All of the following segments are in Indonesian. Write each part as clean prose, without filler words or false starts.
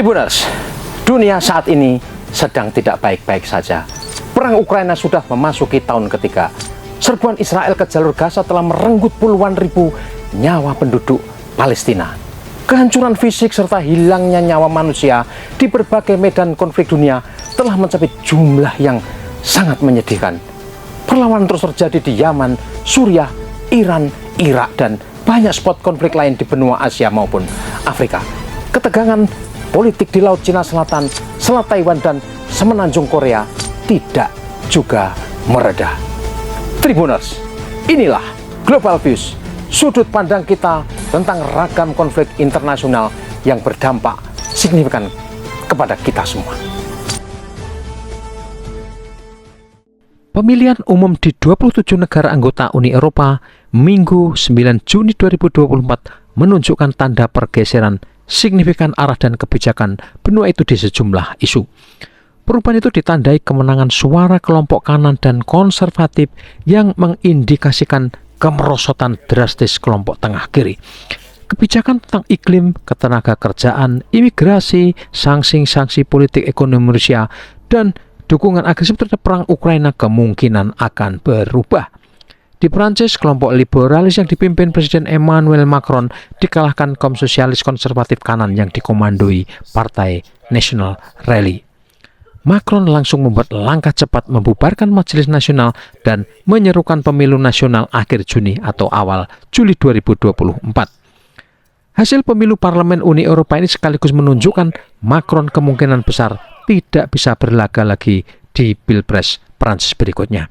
Tribuners, dunia saat ini sedang tidak baik-baik saja. Perang Ukraina sudah memasuki tahun ketiga. Serbuan Israel ke jalur Gaza telah merenggut puluhan ribu nyawa penduduk Palestina. Kehancuran fisik serta hilangnya nyawa manusia di berbagai medan konflik dunia telah mencapai jumlah yang sangat menyedihkan. Perlawanan terus terjadi di Yaman, Suriah, Iran, Irak, dan banyak spot konflik lain di benua Asia maupun Afrika. Ketegangan politik di Laut Cina Selatan, Selat Taiwan, dan Semenanjung Korea tidak juga mereda. Tribuners, inilah Global Views, sudut pandang kita tentang ragam konflik internasional yang berdampak signifikan kepada kita semua. Pemilihan umum di 27 negara anggota Uni Eropa Minggu 9 Juni 2024 menunjukkan tanda pergeseran signifikan arah dan kebijakan benua itu di sejumlah isu. Perubahan itu ditandai kemenangan suara kelompok kanan dan konservatif yang mengindikasikan kemerosotan drastis kelompok tengah kiri. Kebijakan tentang iklim, ketenaga kerjaan, imigrasi, sanksi politik ekonomi Rusia, dan dukungan agresif terhadap perang Ukraina kemungkinan akan berubah. Di Prancis, kelompok liberalis yang dipimpin Presiden Emmanuel Macron dikalahkan kaum sosialis konservatif kanan yang dikomandoi Partai National Rally. Macron langsung membuat langkah cepat membubarkan Majelis Nasional dan menyerukan pemilu nasional akhir Juni atau awal Juli 2024. Hasil pemilu Parlemen Uni Eropa ini sekaligus menunjukkan Macron kemungkinan besar tidak bisa berlaga lagi di Pilpres Prancis berikutnya.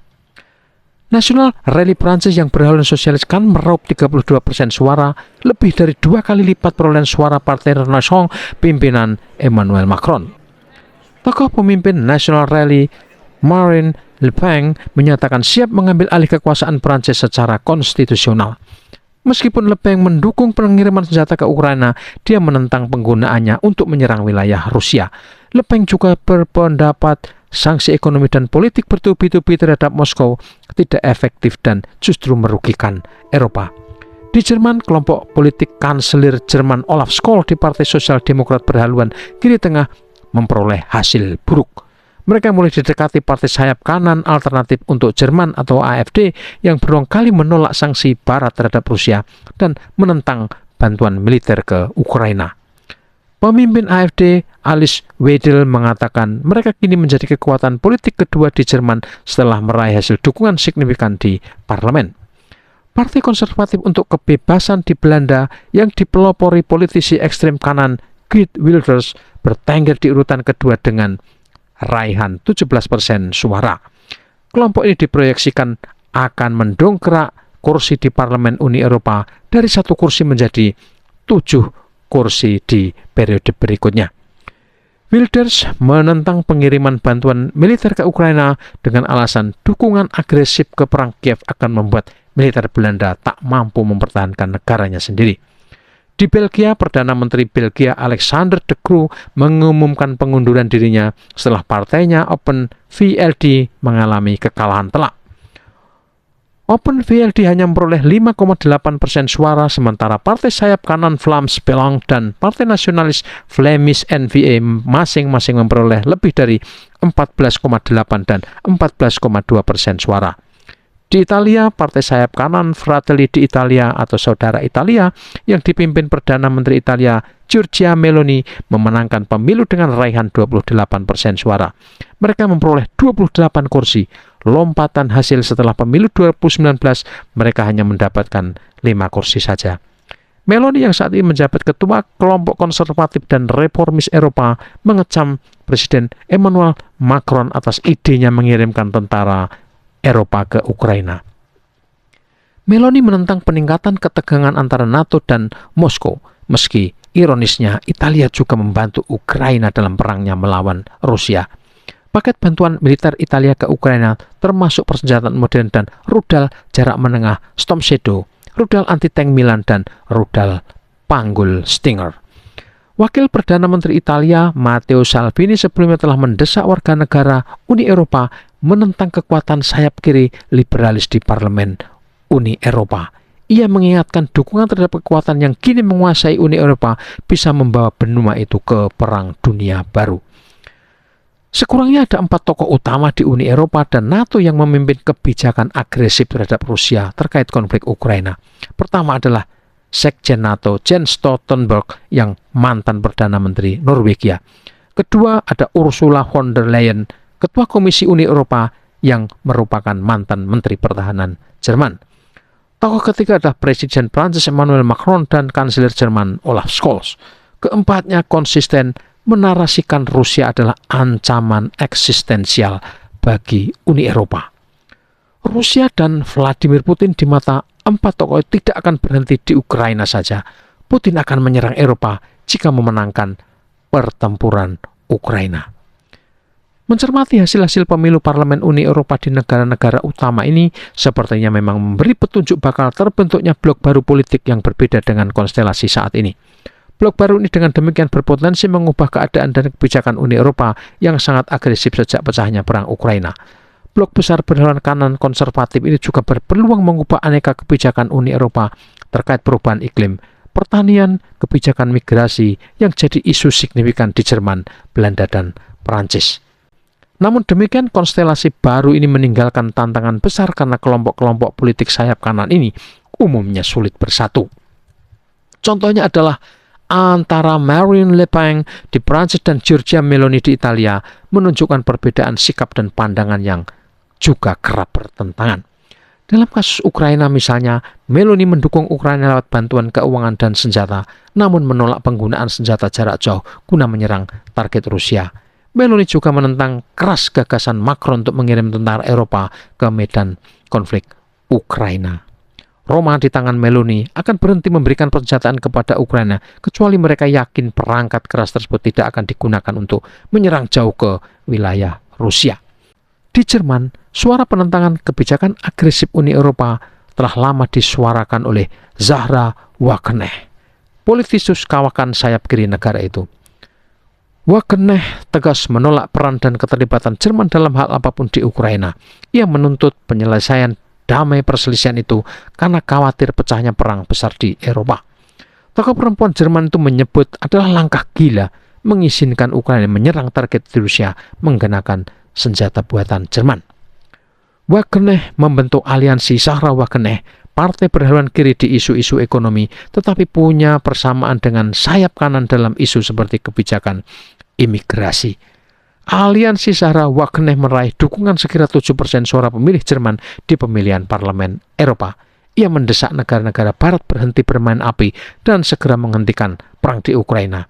Nasional Rally Prancis yang berhaluan sosialis kan meraup 32% suara, lebih dari 2 kali lipat perolehan suara Partai Renaissance pimpinan Emmanuel Macron. Tokoh pemimpin National Rally, Marine Le Pen, menyatakan siap mengambil alih kekuasaan Prancis secara konstitusional. Meskipun Le Pen mendukung pengiriman senjata ke Ukraina, dia menentang penggunaannya untuk menyerang wilayah Rusia. Le Pen juga berpendapat sanksi ekonomi dan politik bertubi-tubi terhadap Moskow tidak efektif dan justru merugikan Eropa. Di Jerman, kelompok politik Kanselir Jerman Olaf Scholz di Partai Sosial Demokrat berhaluan kiri tengah memperoleh hasil buruk. Mereka mulai didekati partai sayap kanan alternatif untuk Jerman atau AfD yang berulang kali menolak sanksi Barat terhadap Rusia dan menentang bantuan militer ke Ukraina. Pemimpin AfD, Alice Weidel, mengatakan mereka kini menjadi kekuatan politik kedua di Jerman setelah meraih hasil dukungan signifikan di parlemen. Partai Konservatif untuk Kebebasan di Belanda yang dipelopori politisi ekstrem kanan Geert Wilders bertengger di urutan kedua dengan raihan 17% suara. Kelompok ini diproyeksikan akan mendongkrak kursi di Parlemen Uni Eropa dari 1 kursi menjadi 7 kursi di periode berikutnya. Wilders menentang pengiriman bantuan militer ke Ukraina dengan alasan dukungan agresif ke perang Kiev akan membuat militer Belanda tak mampu mempertahankan negaranya sendiri. Di Belgia, Perdana Menteri Belgia Alexander De Croo mengumumkan pengunduran dirinya setelah partainya Open VLD mengalami kekalahan telak. Open VLD hanya memperoleh 5,8% suara, sementara partai sayap kanan Vlaams Belang dan partai nasionalis Flemish N-VA masing-masing memperoleh lebih dari 14,8 dan 14,2% suara. Di Italia, partai sayap kanan Fratelli d'Italia atau Saudara Italia yang dipimpin Perdana Menteri Italia Giorgia Meloni memenangkan pemilu dengan raihan 28% suara. Mereka memperoleh 28 kursi. Lompatan hasil setelah pemilu 2019, mereka hanya mendapatkan 5 kursi saja. Meloni yang saat ini menjabat ketua kelompok konservatif dan reformis Eropa mengecam Presiden Emmanuel Macron atas idenya mengirimkan tentara Eropa ke Ukraina. Meloni menentang peningkatan ketegangan antara NATO dan Moskow, meski ironisnya Italia juga membantu Ukraina dalam perangnya melawan Rusia. Paket bantuan militer Italia ke Ukraina termasuk persenjataan modern dan rudal jarak menengah Storm Shadow, rudal anti-tank Milan, dan rudal panggul Stinger. Wakil Perdana Menteri Italia Matteo Salvini sebelumnya telah mendesak warga negara Uni Eropa menentang kekuatan sayap kiri liberalis di Parlemen Uni Eropa. Ia mengingatkan dukungan terhadap kekuatan yang kini menguasai Uni Eropa bisa membawa benua itu ke perang dunia baru. Sekurangnya ada 4 tokoh utama di Uni Eropa dan NATO yang memimpin kebijakan agresif terhadap Rusia terkait konflik Ukraina. Pertama adalah Sekjen NATO Jens Stoltenberg yang mantan Perdana Menteri Norwegia. Kedua ada Ursula von der Leyen, Ketua Komisi Uni Eropa yang merupakan mantan Menteri Pertahanan Jerman. Tokoh ketiga adalah Presiden Prancis Emmanuel Macron dan Kanselir Jerman Olaf Scholz. Keempatnya konsisten menarasikan Rusia adalah ancaman eksistensial bagi Uni Eropa. Rusia dan Vladimir Putin di mata 4 tokoh tidak akan berhenti di Ukraina saja. Putin akan menyerang Eropa jika memenangkan pertempuran Ukraina. Mencermati hasil-hasil pemilu Parlemen Uni Eropa di negara-negara utama ini sepertinya memang memberi petunjuk bakal terbentuknya blok baru politik yang berbeda dengan konstelasi saat ini. Blok baru ini dengan demikian berpotensi mengubah keadaan dan kebijakan Uni Eropa yang sangat agresif sejak pecahnya perang Ukraina. Blok besar berhaluan kanan konservatif ini juga berpeluang mengubah aneka kebijakan Uni Eropa terkait perubahan iklim, pertanian, kebijakan migrasi yang jadi isu signifikan di Jerman, Belanda, dan Perancis. Namun demikian konstelasi baru ini meninggalkan tantangan besar karena kelompok-kelompok politik sayap kanan ini umumnya sulit bersatu. Contohnya adalah antara Marine Le Pen di Prancis dan Giorgia Meloni di Italia menunjukkan perbedaan sikap dan pandangan yang juga kerap bertentangan. Dalam kasus Ukraina misalnya, Meloni mendukung Ukraina lewat bantuan keuangan dan senjata, namun menolak penggunaan senjata jarak jauh guna menyerang target Rusia. Meloni juga menentang keras gagasan Macron untuk mengirim tentara Eropa ke medan konflik Ukraina. Roma di tangan Meloni akan berhenti memberikan persenjataan kepada Ukraina kecuali mereka yakin perangkat keras tersebut tidak akan digunakan untuk menyerang jauh ke wilayah Rusia. Di Jerman, suara penentangan kebijakan agresif Uni Eropa telah lama disuarakan oleh Zahra Wagenknecht, politikus kawakan sayap kiri negara itu. Wagenknecht tegas menolak peran dan keterlibatan Jerman dalam hal apapun di Ukraina. Ia menuntut penyelesaian damai perselisihan itu karena khawatir pecahnya perang besar di Eropa. Tokoh perempuan Jerman itu menyebut adalah langkah gila mengizinkan Ukraina menyerang target di Rusia menggunakan senjata buatan Jerman. Wagenknecht membentuk aliansi Zahra Wagenknecht, partai berhaluan kiri di isu-isu ekonomi, tetapi punya persamaan dengan sayap kanan dalam isu seperti kebijakan imigrasi. Aliansi Zahra Wagenknecht meraih dukungan sekira 7% suara pemilih Jerman di pemilihan parlemen Eropa. Ia mendesak negara-negara barat berhenti bermain api dan segera menghentikan perang di Ukraina.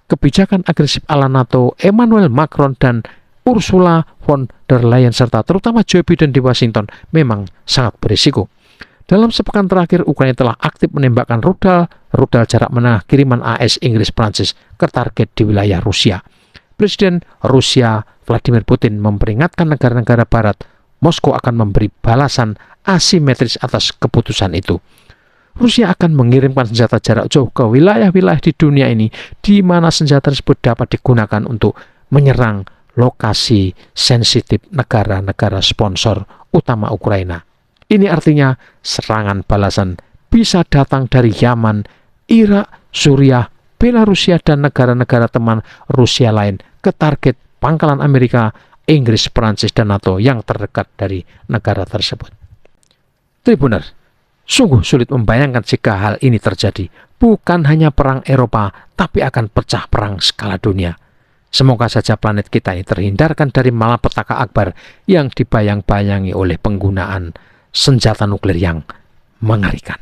Kebijakan agresif ala NATO, Emmanuel Macron dan Ursula von der Leyen serta terutama Joe Biden di Washington memang sangat berisiko. Dalam sepekan terakhir, Ukraina telah aktif menembakkan rudal jarak menengah kiriman AS, Inggris, Prancis ke target di wilayah Rusia. Presiden Rusia Vladimir Putin memperingatkan negara-negara barat, Moskow akan memberi balasan asimetris atas keputusan itu. Rusia akan mengirimkan senjata jarak jauh ke wilayah-wilayah di dunia ini di mana senjata tersebut dapat digunakan untuk menyerang lokasi sensitif negara-negara sponsor utama Ukraina. Ini artinya serangan balasan bisa datang dari Yaman, Irak, Suriah, Belarusia, dan negara-negara teman Rusia lain ke target pangkalan Amerika, Inggris, Perancis, dan NATO yang terdekat dari negara tersebut. Tribuner, sungguh sulit membayangkan jika hal ini terjadi. Bukan hanya perang Eropa, tapi akan pecah perang skala dunia. Semoga saja planet kita ini terhindarkan dari malapetaka akbar yang dibayang-bayangi oleh penggunaan senjata nuklir yang mengerikan.